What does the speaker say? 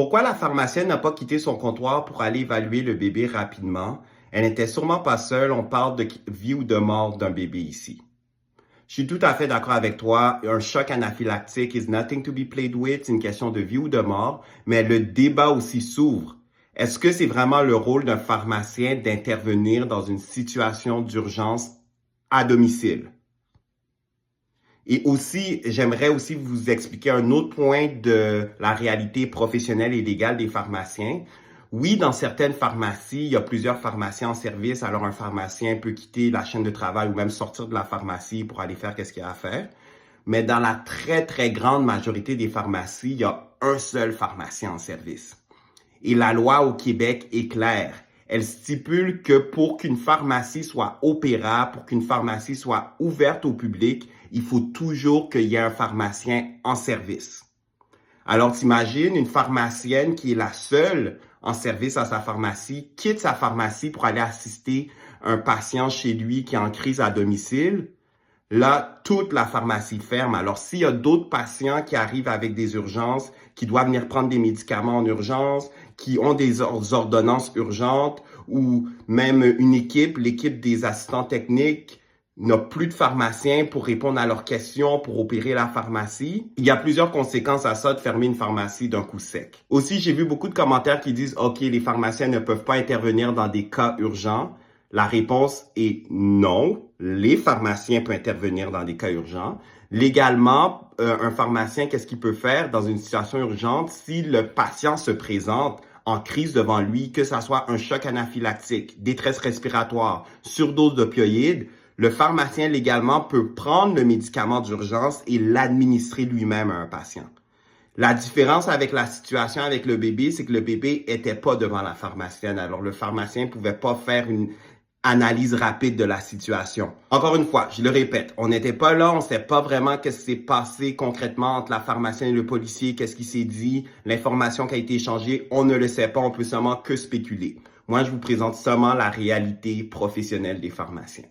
Pourquoi la pharmacienne n'a pas quitté son comptoir pour aller évaluer le bébé rapidement? Elle n'était sûrement pas seule, on parle de vie ou de mort d'un bébé ici. Je suis tout à fait d'accord avec toi, un choc anaphylactique is nothing to be played with, c'est une question de vie ou de mort, mais le débat aussi s'ouvre. Est-ce que c'est vraiment le rôle d'un pharmacien d'intervenir dans une situation d'urgence à domicile? Et aussi, j'aimerais aussi vous expliquer un autre point de la réalité professionnelle et légale des pharmaciens. Oui, dans certaines pharmacies, il y a plusieurs pharmaciens en service, alors un pharmacien peut quitter la chaîne de travail ou même sortir de la pharmacie pour aller faire ce qu'il a à faire. Mais dans la très, très grande majorité des pharmacies, il y a un seul pharmacien en service. Et la loi au Québec est claire. Elle stipule que pour qu'une pharmacie soit opérable, pour qu'une pharmacie soit ouverte au public, il faut toujours qu'il y ait un pharmacien en service. Alors, t'imagines une pharmacienne qui est la seule en service à sa pharmacie, quitte sa pharmacie pour aller assister un patient chez lui qui est en crise à domicile. Là, toute la pharmacie ferme. Alors, s'il y a d'autres patients qui arrivent avec des urgences, qui doivent venir prendre des médicaments en urgence, qui ont des ordonnances urgentes, ou même une équipe, l'équipe des assistants techniques, n'a plus de pharmaciens pour répondre à leurs questions, pour opérer la pharmacie. Il y a plusieurs conséquences à ça de fermer une pharmacie d'un coup sec. Aussi, j'ai vu beaucoup de commentaires qui disent « OK, les pharmaciens ne peuvent pas intervenir dans des cas urgents ». La réponse est non. Les pharmaciens peuvent intervenir dans des cas urgents. Légalement, un pharmacien, qu'est-ce qu'il peut faire dans une situation urgente si le patient se présente en crise devant lui, que ça soit un choc anaphylactique, détresse respiratoire, surdose d'opioïdes, le pharmacien légalement peut prendre le médicament d'urgence et l'administrer lui-même à un patient. La différence avec la situation avec le bébé, c'est que le bébé était pas devant la pharmacienne. Alors, le pharmacien pouvait pas faire une analyse rapide de la situation. Encore une fois, je le répète, on n'était pas là, on sait pas vraiment qu'est-ce qui s'est passé concrètement entre la pharmacienne et le policier, qu'est-ce qui s'est dit, l'information qui a été échangée, on ne le sait pas, on peut seulement que spéculer. Moi, je vous présente seulement la réalité professionnelle des pharmaciens.